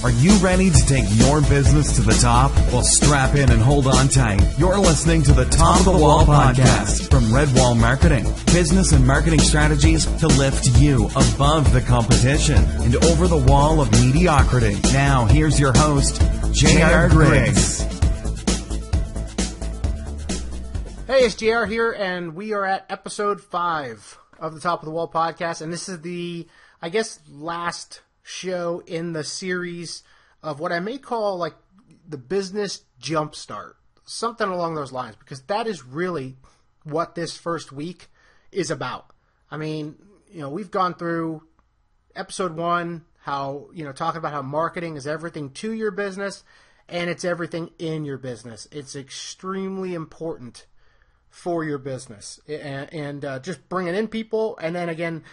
Are you ready to take your business to the top? Well, strap in and hold on tight. You're listening to the Top of the Wall podcast from Red Wall Marketing. Business and marketing strategies to lift you above the competition and over the wall of mediocrity. Now, here's your host, J.R. Griggs. Hey, it's JR here, and we are at episode 5 of the Top of the Wall podcast, and this is the, last show in the series of what I may call like the business jumpstart, something along those lines, because that is really what this first week is about. I mean, we've gone through episode 1, talking about how marketing is everything to your business, and it's everything in your business. It's extremely important for your business, and just bringing in people, and then again,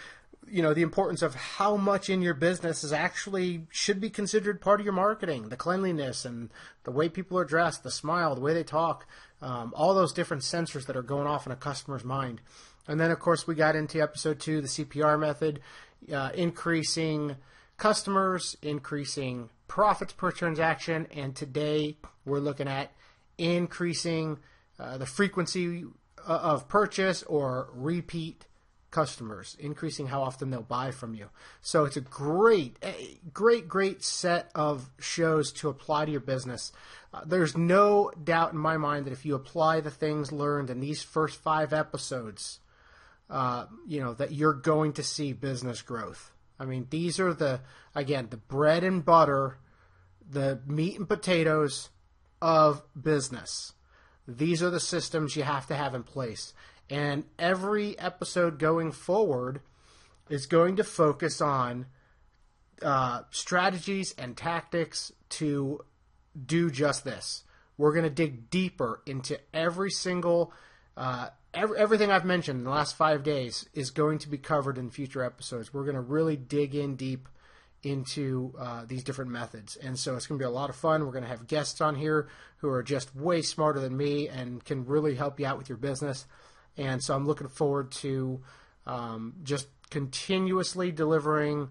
the importance of how much in your business is actually should be considered part of your marketing, the cleanliness and the way people are dressed, the smile, the way they talk, all those different sensors that are going off in a customer's mind. And then, of course, we got into episode 2, the CPR method, increasing customers, increasing profits per transaction, and today we're looking at increasing the frequency of purchase or repeat customers, increasing how often they'll buy from you. So it's a great set of shows to apply to your business. There's no doubt in my mind that if you apply the things learned in these first 5 episodes, that you're going to see business growth. I mean, these are the bread and butter, the meat and potatoes of business. These are the systems you have to have in place. And every episode going forward is going to focus on strategies and tactics to do just this. We're going to dig deeper into every single, everything I've mentioned in the last 5 days is going to be covered in future episodes. We're going to really dig in deep into these different methods. And so it's going to be a lot of fun. We're going to have guests on here who are just way smarter than me and can really help you out with your business. And so I'm looking forward to just continuously delivering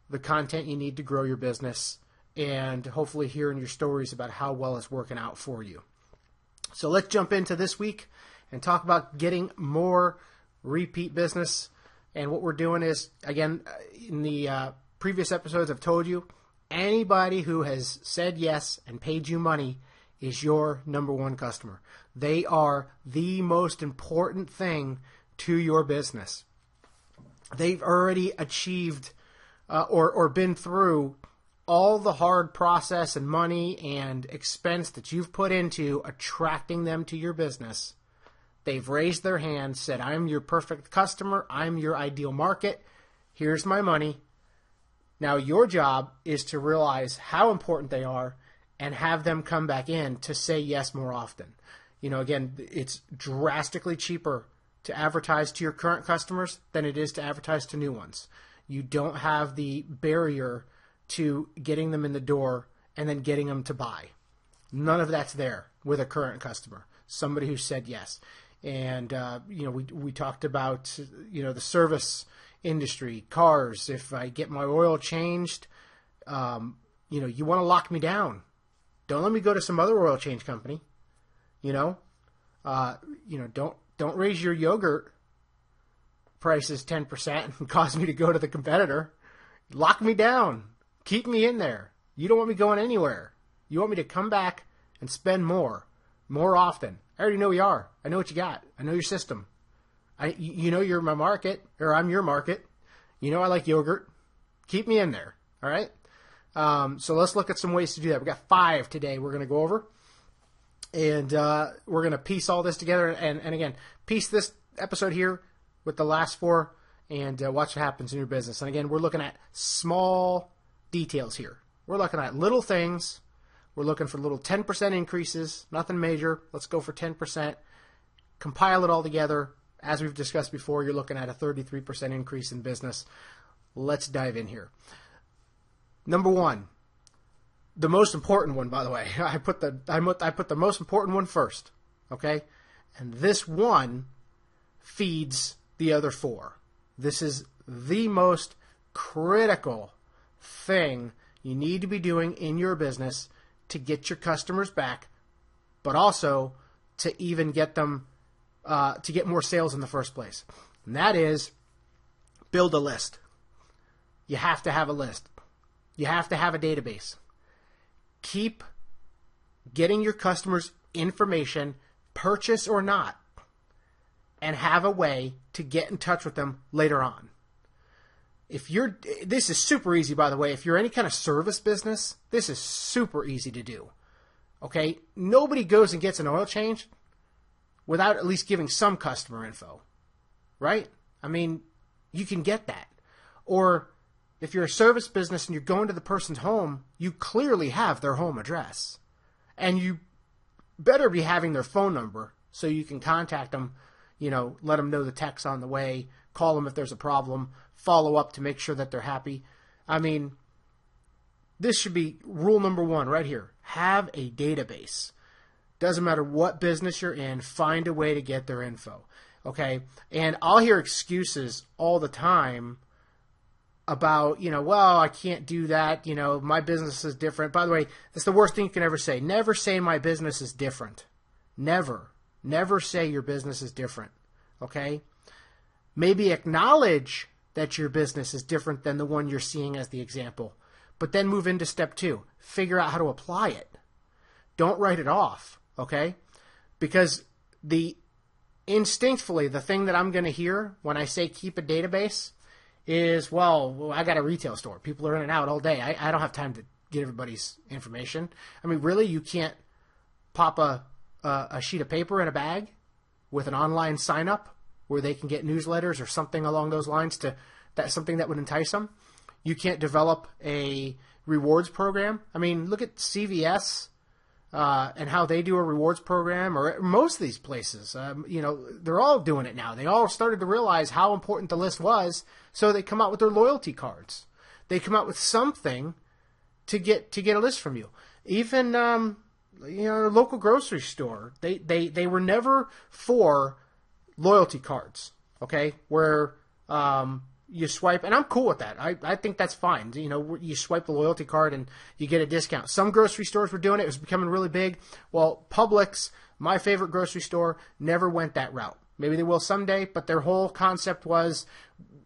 the content you need to grow your business and hopefully hearing your stories about how well it's working out for you. So let's jump into this week and talk about getting more repeat business. And what we're doing is, again, in the previous episodes I've told you, anybody who has said yes and paid you money is your number one customer. They are the most important thing to your business. They've already achieved or been through all the hard process and money and expense that you've put into attracting them to your business. They've raised their hand, said, I'm your perfect customer, I'm your ideal market, here's my money. Now your job is to realize how important they are and have them come back in to say yes more often. Again, it's drastically cheaper to advertise to your current customers than it is to advertise to new ones. You don't have the barrier to getting them in the door and then getting them to buy. None of that's there with a current customer, somebody who said yes. And, we talked about, the service industry, cars. If I get my oil changed, you want to lock me down. Don't let me go to some other oil change company. Don't raise your yogurt prices 10% and cause me to go to the competitor. Lock me down. Keep me in there. You don't want me going anywhere. You want me to come back and spend more often. I already know you are. I know what you got. I know your system. You're my market, or I'm your market. I like yogurt. Keep me in there. All right? So let's look at some ways to do that. We got 5 today we're going to go over. And we're going to piece all this together. And again, piece this episode here with the last 4 and watch what happens in your business. And again, we're looking at small details here. We're looking at little things. We're looking for little 10% increases. Nothing major. Let's go for 10%. Compile it all together. As we've discussed before, you're looking at a 33% increase in business. Let's dive in here. Number 1, the most important one, by the way. I put the most important one first, okay? And this one feeds the other 4. This is the most critical thing you need to be doing in your business to get your customers back, but also to even get them to get more sales in the first place. And that is build a list. You have to have a list. You have to have a database. Keep getting your customers information, purchase or not, and have a way to get in touch with them later on. This is super easy, by the way. If you're any kind of service business, this is super easy to do. Okay? Nobody goes and gets an oil change without at least giving some customer info. Right? I mean, you can get that. Or if you're a service business and you're going to the person's home, you clearly have their home address. And you better be having their phone number so you can contact them, let them know the tech's on the way, call them if there's a problem, follow up to make sure that they're happy. I mean, this should be rule number one right here. Have a database. Doesn't matter what business you're in, find a way to get their info. Okay? And I'll hear excuses all the time about, well, I can't do that. My business is different. By the way, that's the worst thing you can ever say. Never say my business is different. Never. Never say your business is different. Okay? Maybe acknowledge that your business is different than the one you're seeing as the example. But then move into step 2. Figure out how to apply it. Don't write it off. Okay? Because instinctively, the thing that I'm going to hear when I say keep a database is, well, I got a retail store. People are in and out all day. I don't have time to get everybody's information. I mean, really, you can't pop a sheet of paper in a bag with an online sign-up where they can get newsletters or something along those lines that's something that would entice them. You can't develop a rewards program. I mean, look at CVS and how they do a rewards program, or most of these places. They're all doing it now. They all started to realize how important the list was, so they come out with their loyalty cards. They come out with something to get a list from you. Even a local grocery store, they were never for loyalty cards, okay, where you swipe, and I'm cool with that. I think that's fine. You swipe the loyalty card and you get a discount. Some grocery stores were doing it. It was becoming really big. Well, Publix, my favorite grocery store, never went that route. Maybe they will someday, but their whole concept was,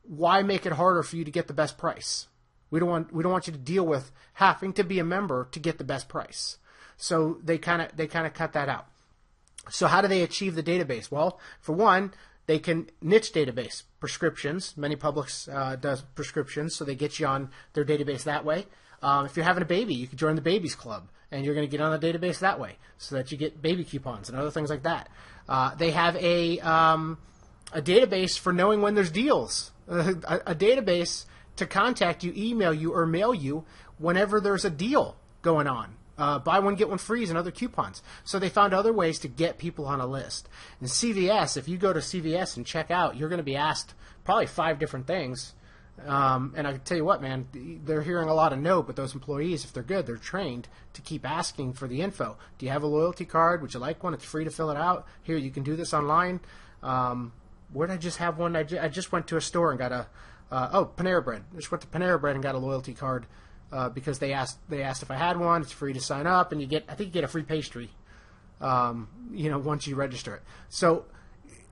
why make it harder for you to get the best price? We don't want you to deal with having to be a member to get the best price. So they kind of cut that out. So how do they achieve the database? Well, for one, they can niche database prescriptions. Many Publix does prescriptions, so they get you on their database that way. If you're having a baby, you can join the Babies Club, and you're going to get on the database that way, so that you get baby coupons and other things like that. They have a database for knowing when there's deals, a database to contact you, email you, or mail you whenever there's a deal going on. Buy one, get one free and other coupons. So they found other ways to get people on a list. And CVS, if you go to CVS and check out, you're going to be asked probably 5 different things. And I can tell you what, man, they're hearing a lot of no, but those employees, if they're good, they're trained to keep asking for the info. Do you have a loyalty card? Would you like one? It's free to fill it out. Here, you can do this online. Where did I just have one? I just went to a store and got Panera Bread. I just went to Panera Bread and got a loyalty card. Because they asked if I had one. It's free to sign up, and I think you get a free pastry, once you register it. So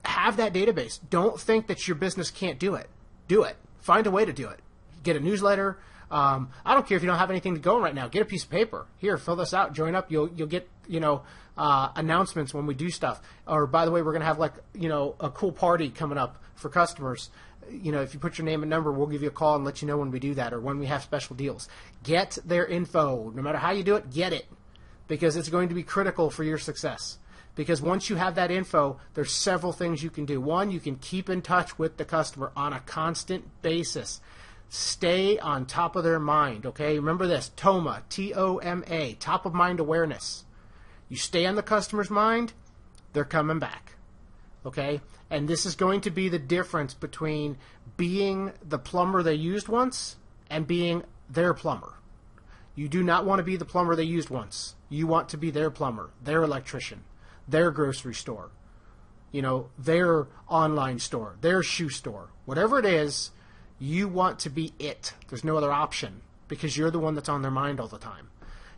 have that database. Don't think that your business can't do it. Do it. Find a way to do it. Get a newsletter. I don't care if you don't have anything to go right now. Get a piece of paper. Here, fill this out. Join up. You'll get announcements when we do stuff. Or by the way, we're gonna have a cool party coming up for customers. If you put your name and number, we'll give you a call and let you know when we do that or when we have special deals. Get their info. No matter how you do it, get it. Because it's going to be critical for your success. Because once you have that info, there's several things you can do. One, you can keep in touch with the customer on a constant basis. Stay on top of their mind, okay? Remember this, TOMA, T-O-M-A, top of mind awareness. You stay on the customer's mind, they're coming back, okay? And this is going to be the difference between being the plumber they used once and being their plumber. You do not want to be the plumber they used once. You want to be their plumber, their electrician, their grocery store, their online store, their shoe store. Whatever it is, you want to be it. There's no other option because you're the one that's on their mind all the time.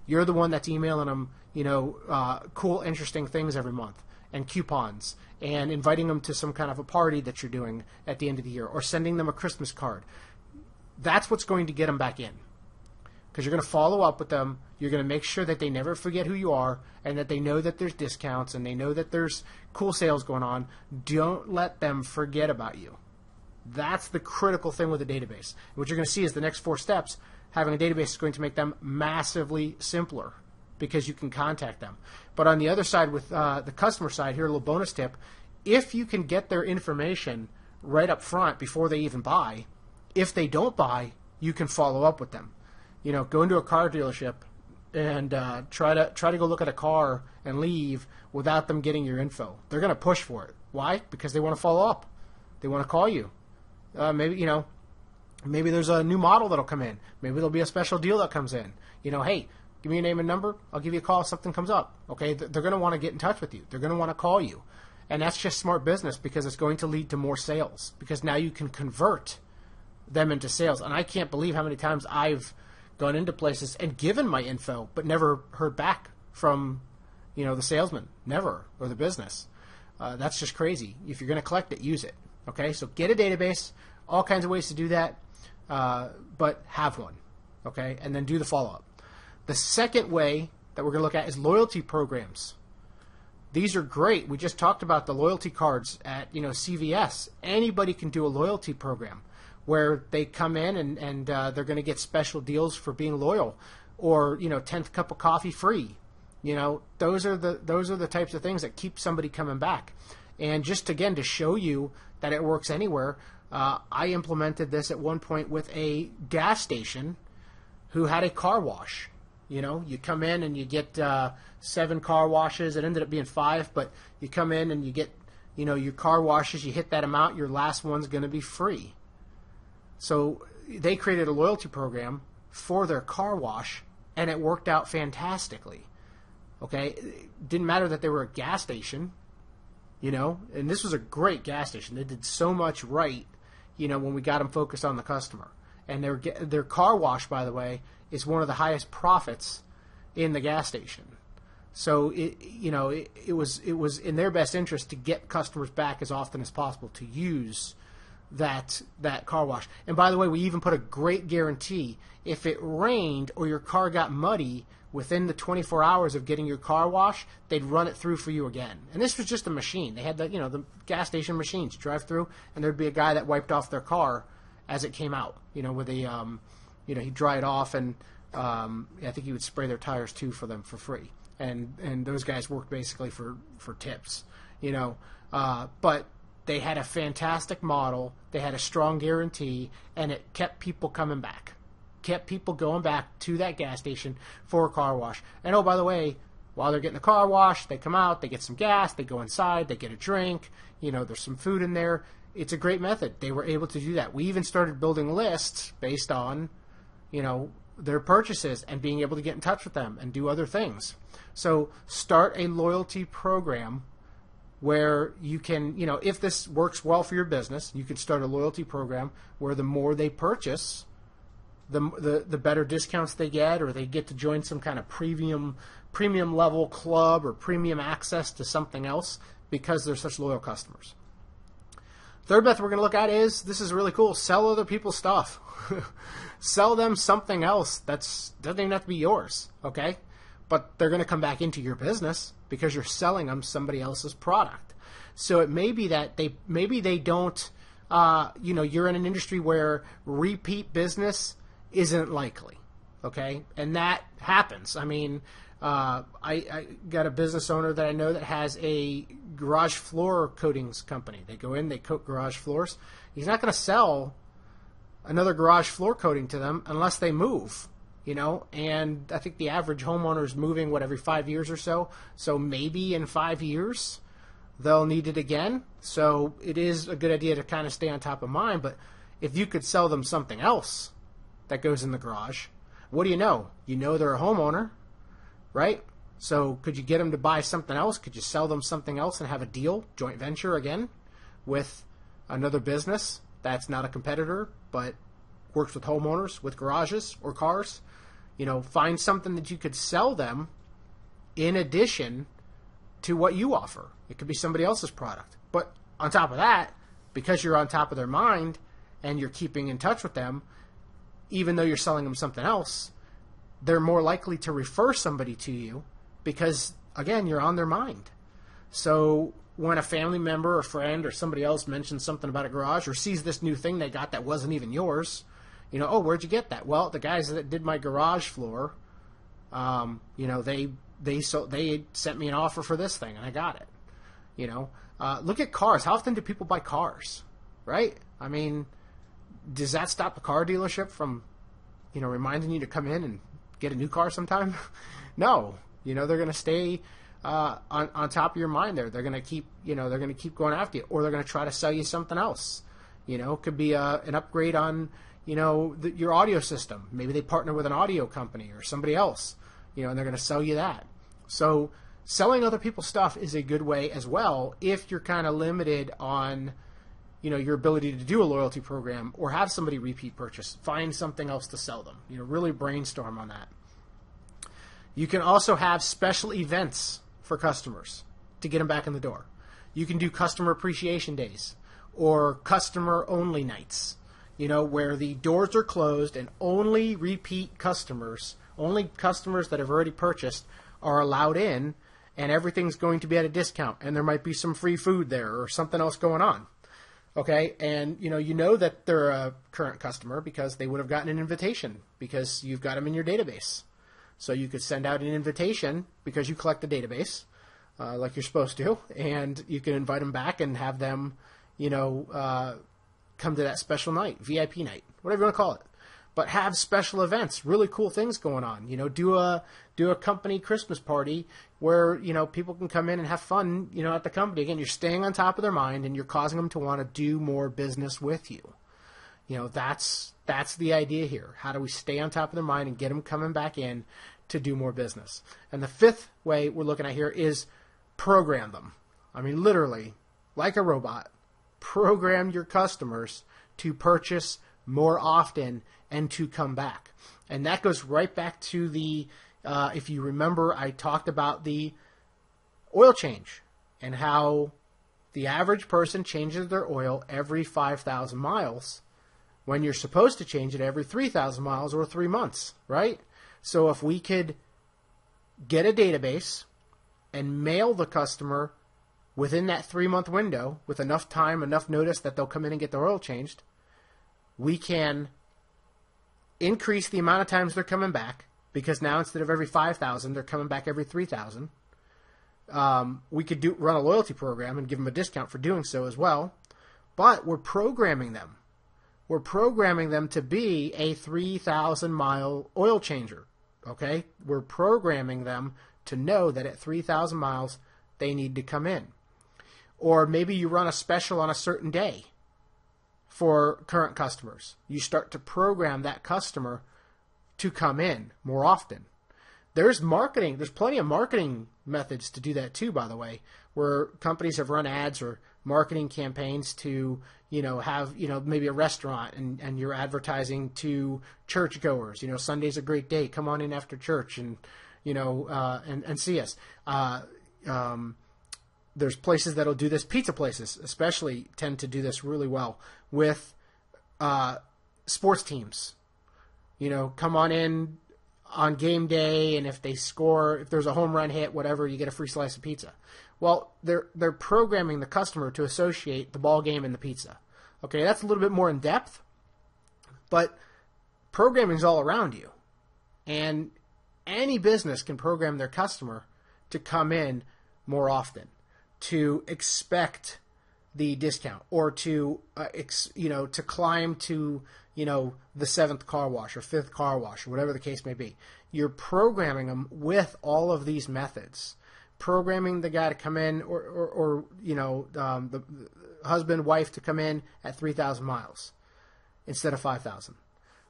You're the one that's emailing them, cool, interesting things every month and coupons and inviting them to some kind of a party that you're doing at the end of the year or sending them a Christmas card. That's what's going to get them back in, because you're going to follow up with them. You're going to make sure that they never forget who you are and that they know that there's discounts and they know that there's cool sales going on. Don't let them forget about you. That's the critical thing with a database. What you're going to see is the next 4 steps. Having a database is going to make them massively simpler because you can contact them. But on the other side, with the customer side, here a little bonus tip. If you can get their information right up front before they even buy, if they don't buy, you can follow up with them. Go into a car dealership and try to go look at a car and leave without them getting your info. They're going to push for it. Why? Because they want to follow up. They want to call you. Maybe there's a new model that'll come in. Maybe there'll be a special deal that comes in. Hey, give me your name and number. I'll give you a call if something comes up. Okay, they're going to want to get in touch with you. They're going to want to call you. And that's just smart business because it's going to lead to more sales, because now you can convert them into sales. And I can't believe how many times I've gone into places and given my info but never heard back from the salesman, never, or the business. That's just crazy. If you're going to collect it, use it. Okay, so get a database, all kinds of ways to do that, but have one, okay, and then do the follow-up. The second way that we're going to look at is loyalty programs. These are great. We just talked about the loyalty cards at CVS. Anybody can do a loyalty program where they come in and they're going to get special deals for being loyal, or 10th cup of coffee free. Those are the types of things that keep somebody coming back. And just again to show you that it works anywhere, I implemented this at one point with a gas station who had a car wash. You come in and you get 7 car washes. It ended up being 5, but you come in and you get your car washes. You hit that amount, your last one's going to be free. So they created a loyalty program for their car wash, and it worked out fantastically. Okay, it didn't matter that they were a gas station. And this was a great gas station. They did so much right, when we got them focused on the customer. And their car wash, by the way, is one of the highest profits in the gas station. So it was in their best interest to get customers back as often as possible to use that car wash. And by the way, we even put a great guarantee. If it rained or your car got muddy, within the 24 hours of getting your car washed, they'd run it through for you again. And this was just a machine. They had the gas station machines. You drive through, and there'd be a guy that wiped off their car as it came out. With a, he'd dry it off, and I think he would spray their tires too for them for free. And those guys worked basically for tips. But they had a fantastic model. They had a strong guarantee, and it kept people coming back. Kept people going back to that gas station for a car wash. And oh, by the way, while they're getting the car wash, they come out, they get some gas, they go inside, they get a drink, there's some food in there. It's a great method. They were able to do that. We even started building lists based on, their purchases and being able to get in touch with them and do other things. So start a loyalty program where you can, if this works well for your business, you can start a loyalty program where the more they purchase, the better discounts they get, or they get to join some kind of premium level club or premium access to something else because they're such loyal customers. Third method we're going to look at is, this is really cool, sell other people's stuff. Sell them something else doesn't even have to be yours, okay? But they're going to come back into your business because you're selling them somebody else's product. So it may be that they don't, you're in an industry where repeat business isn't likely, okay? And that happens. I mean, I got a business owner that I know that has a garage floor coatings company. They go in, they coat garage floors. He's not going to sell another garage floor coating to them unless they move, and I think the average homeowner is moving, every 5 years or so. So maybe in 5 years they'll need it again. So it is a good idea to kind of stay on top of mind. But if you could sell them something else that goes in the garage, what do you know? They're a homeowner, right? So could you get them to buy something else? Could you sell them something else and have a deal, joint venture again, with another business that's not a competitor, but works with homeowners, with garages or cars. Find something that you could sell them in addition to what you offer. It could be somebody else's product. But on top of that, because you're on top of their mind and you're keeping in touch with them, even though you're selling them something else, they're more likely to refer somebody to you because, again, you're on their mind. So when a family member or friend or somebody else mentions something about a garage or sees this new thing they got that wasn't even yours, oh, where'd you get that? Well, the guys that did my garage floor, they sent me an offer for this thing and I got it. Look at cars. How often do people buy cars, right? I mean, does that stop a car dealership from, reminding you to come in and get a new car sometime? No. They're going to stay on top of your mind there. They're going to keep, going after you, or they're going to try to sell you something else. It could be an upgrade on, your audio system. Maybe they partner with an audio company or somebody else, and they're going to sell you that. So selling other people's stuff is a good way as well if you're kind of limited on, your ability to do a loyalty program or have somebody repeat purchase. Find something else to sell them. Really brainstorm on that. You can also have special events for customers to get them back in the door. You can do customer appreciation days or customer only nights, where the doors are closed and only repeat customers, only customers that have already purchased are allowed in, and everything's going to be at a discount, and there might be some free food there or something else going on. Okay, and that they're a current customer because they would have gotten an invitation because you've got them in your database. So you could send out an invitation because you collect the database, like you're supposed to, and you can invite them back and have them, come to that special night, VIP night, whatever you want to call it. But have special events, really cool things going on. Do a company Christmas party where, people can come in and have fun, at the company. Again, you're staying on top of their mind and you're causing them to want to do more business with you. That's the idea here. How do we stay on top of their mind and get them coming back in to do more business? And the fifth way we're looking at here is program them. I mean, literally, like a robot, program your customers to purchase more often and to come back. And that goes right back to the, if you remember, I talked about the oil change and how the average person changes their oil every 5,000 miles when you're supposed to change it every 3,000 miles or 3 months, right? So if we could get a database and mail the customer within that 3-month window with enough time, enough notice that they'll come in and get their oil changed, we can increase the amount of times they're coming back, because now instead of every 5,000, they're coming back every 3,000. We could run a loyalty program and give them a discount for doing so as well, but we're programming them. We're programming them to be a 3,000-mile oil changer, okay? We're programming them to know that at 3,000 miles, they need to come in. Or maybe you run a special on a certain day for current customers. You start to program that customer to come in more often. There's marketing. There's plenty of marketing methods to do that too, by the way, where companies have run ads or marketing campaigns to, have, maybe a restaurant and you're advertising to churchgoers. Sunday's a great day. Come on in after church and, and see us. There's places that'll do this. Pizza places especially tend to do this really well with sports teams. Come on in on game day, and if they score, if there's a home run hit, whatever, you get a free slice of pizza. Well, they're programming the customer to associate the ball game and the pizza. Okay, that's a little bit more in depth, but programming is all around you, and any business can program their customer to come in more often, to expect the discount, or to to climb to the 7th car wash or 5th car wash or whatever the case may be. You're programming them with all of these methods. Programming the guy to come in, or the husband, wife to come in at 3,000 miles instead of 5,000.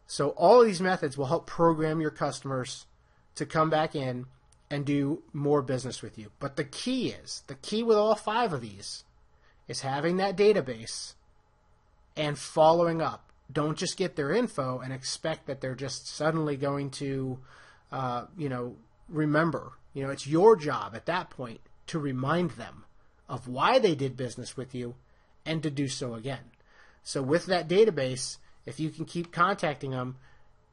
So all of these methods will help program your customers to come back in and do more business with you. But the key with all 5 of these is having that database and following up Don't just get their info and expect that they're just suddenly going to, remember. It's your job at that point to remind them of why they did business with you and to do so again. So with that database, if you can keep contacting them,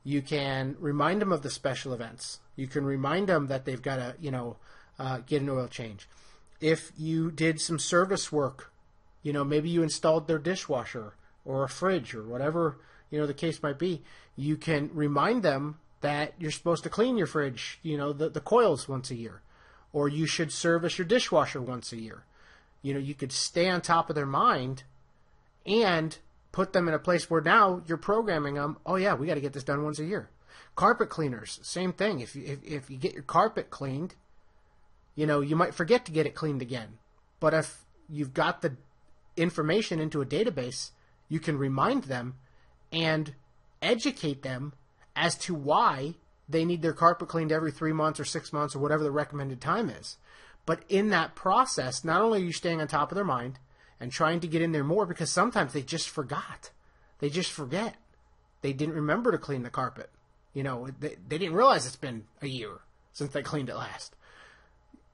you can remind them of the special events. You can remind them that they've got to, get an oil change. If you did some service work, maybe you installed their dishwasher or a fridge or whatever, the case might be, you can remind them that you're supposed to clean your fridge, the coils once a year, or you should service your dishwasher once a year. You could stay on top of their mind and put them in a place where now you're programming them, oh yeah, we got to get this done once a year. Carpet cleaners, same thing. If you get your carpet cleaned, you might forget to get it cleaned again. But if you've got the information into a database, you can remind them and educate them as to why they need their carpet cleaned every 3 months or 6 months or whatever the recommended time is. But in that process, not only are you staying on top of their mind and trying to get in there more, because sometimes they just forgot. They just forget. They didn't remember to clean the carpet. They didn't realize it's been a year since they cleaned it last.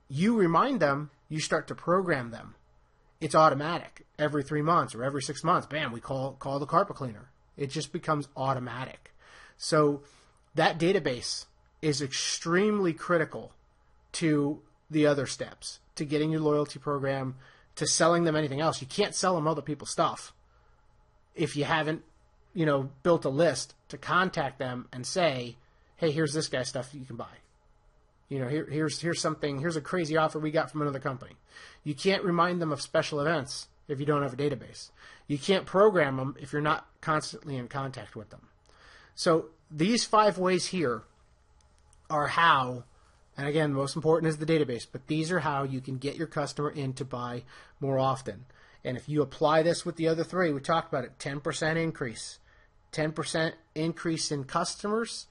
You remind them, you start to program them. It's automatic. Every 3 months or every 6 months, bam, we call the carpet cleaner. It just becomes automatic. So that database is extremely critical to the other steps, to getting your loyalty program, to selling them anything else. You can't sell them other people's stuff if you haven't, built a list to contact them and say, hey, here's this guy's stuff that you can buy. Here's something, here's a crazy offer we got from another company. You can't remind them of special events if you don't have a database. You can't program them if you're not constantly in contact with them. So these 5 ways here are how, and again, most important is the database, but these are how you can get your customer in to buy more often. And if you apply this with the other 3, we talked about it, 10% increase. 10% increase in customers,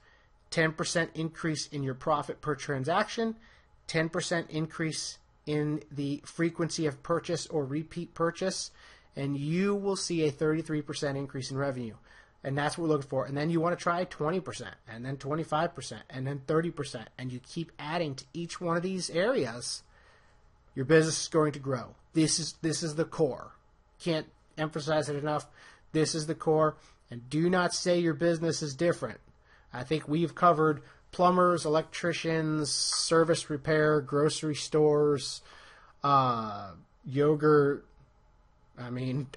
10% increase in your profit per transaction, 10% increase in the frequency of purchase or repeat purchase, and you will see a 33% increase in revenue. And that's what we're looking for. And then you want to try 20%, and then 25%, and then 30%, and you keep adding to each one of these areas. Your business is going to grow. This is the core. Can't emphasize it enough. This is the core. And do not say your business is different. I think we've covered plumbers, electricians, service repair, grocery stores, yogurt,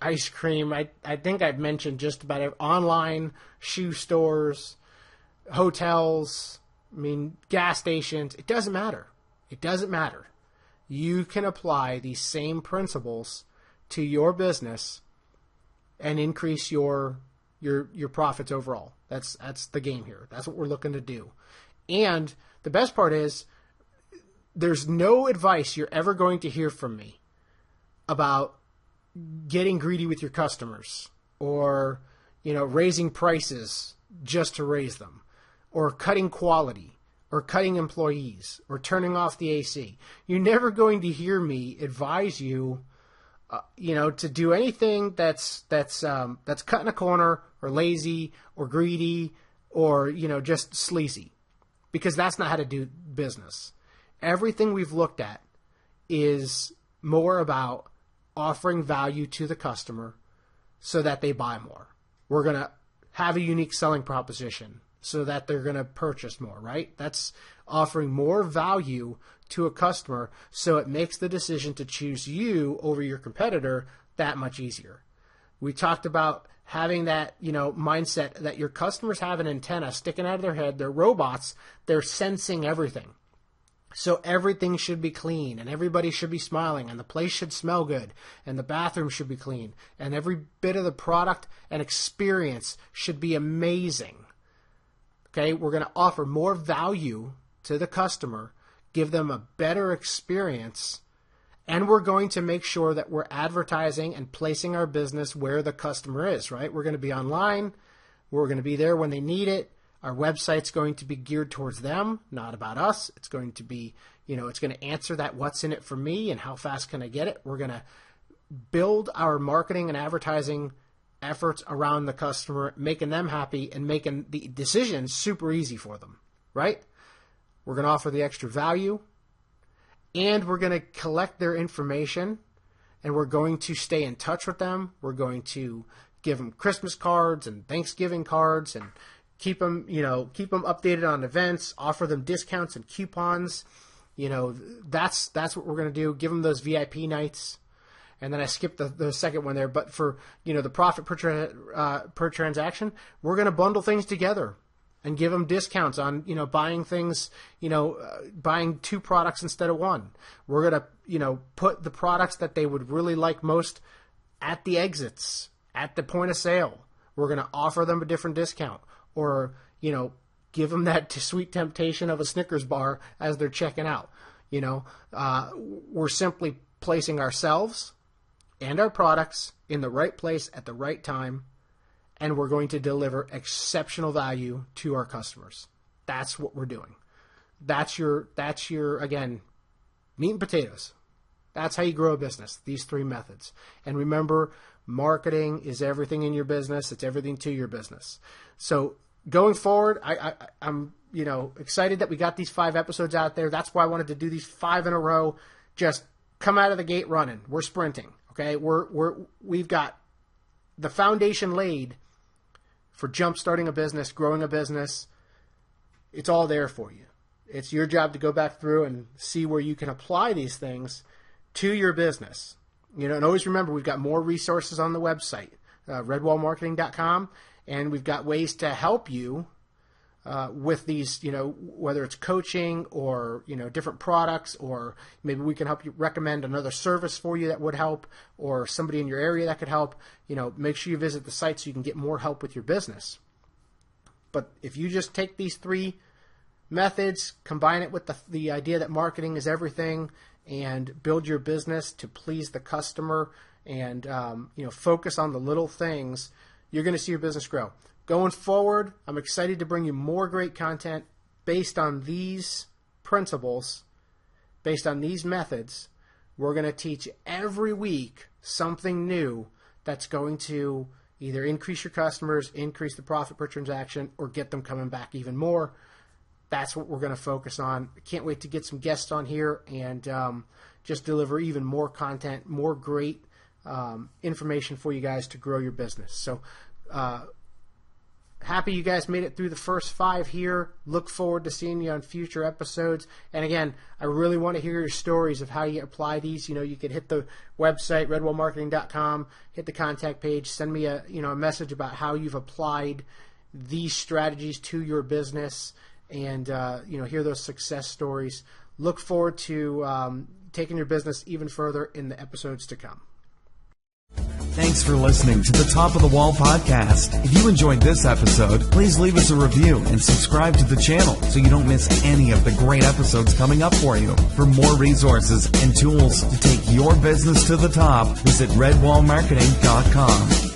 ice cream. I think I've mentioned just about every, online shoe stores, hotels, gas stations. It doesn't matter. It doesn't matter. You can apply these same principles to your business and increase your profits overall. That's the game here. That's what we're looking to do. And the best part is there's no advice you're ever going to hear from me about getting greedy with your customers or, raising prices just to raise them or cutting quality or cutting employees or turning off the AC. You're never going to hear me advise you to do anything that's cutting a corner or lazy or greedy or, just sleazy, because that's not how to do business. Everything we've looked at is more about offering value to the customer so that they buy more. We're going to have a unique selling proposition so that they're going to purchase more, right? That's offering more value to a customer so it makes the decision to choose you over your competitor that much easier. We talked about having that, mindset that your customers have an antenna sticking out of their head. They're robots. They're sensing everything. So everything should be clean and everybody should be smiling and the place should smell good and the bathroom should be clean and every bit of the product and experience should be amazing. Okay, we're going to offer more value to the customer, give them a better experience, and we're going to make sure that we're advertising and placing our business where the customer is, right? We're going to be online. We're going to be there when they need it. Our website's going to be geared towards them, not about us. It's going to be, it's going to answer that what's in it for me and how fast can I get it. We're going to build our marketing and advertising efforts around the customer, making them happy and making the decisions super easy for them, right? We're going to offer the extra value, and we're going to collect their information, and we're going to stay in touch with them. We're going to give them Christmas cards and Thanksgiving cards and keep them updated on events, offer them discounts and coupons. That's what we're going to do. Give them those VIP nights. And then I skipped the second one there, but for, the profit per transaction, we're going to bundle things together and give them discounts on, buying things, buying 2 products instead of 1. We're going to, put the products that they would really like most at the exits, at the point of sale. We're going to offer them a different discount, or, give them that sweet temptation of a Snickers bar as they're checking out. We're simply placing ourselves and our products in the right place at the right time, and we're going to deliver exceptional value to our customers. That's what we're doing. That's your again, meat and potatoes. That's how you grow a business, these 3 methods. And remember, marketing is everything in your business. It's everything to your business. So going forward, I'm excited that we got these 5 episodes out there. That's why I wanted to do these 5 in a row. Just come out of the gate running. We're sprinting. Okay, we've got the foundation laid for jump starting a business, growing a business. It's all there for you. It's your job to go back through and see where you can apply these things to your business. And always remember, we've got more resources on the website, redwallmarketing.com, and we've got ways to help you with these, whether it's coaching or, different products, or maybe we can help you recommend another service for you that would help, or somebody in your area that could help. Make sure you visit the site so you can get more help with your business. But if you just take these 3 methods, combine it with the idea that marketing is everything, and build your business to please the customer, and focus on the little things, you're going to see your business grow. Going forward, I'm excited to bring you more great content based on these principles, based on these methods. We're going to teach every week something new that's going to either increase your customers, increase the profit per transaction, or get them coming back even more. That's what we're going to focus on. I can't wait to get some guests on here and just deliver even more content, more great information for you guys to grow your business. So, happy you guys made it through the first 5 here. Look forward to seeing you on future episodes. And again, I really want to hear your stories of how you apply these. You could hit the website, redwallmarketing.com, hit the contact page, send me a message about how you've applied these strategies to your business, and hear those success stories. Look forward to taking your business even further in the episodes to come. Thanks for listening to the Top of the Wall podcast. If you enjoyed this episode, please leave us a review and subscribe to the channel so you don't miss any of the great episodes coming up for you. For more resources and tools to take your business to the top, visit redwallmarketing.com.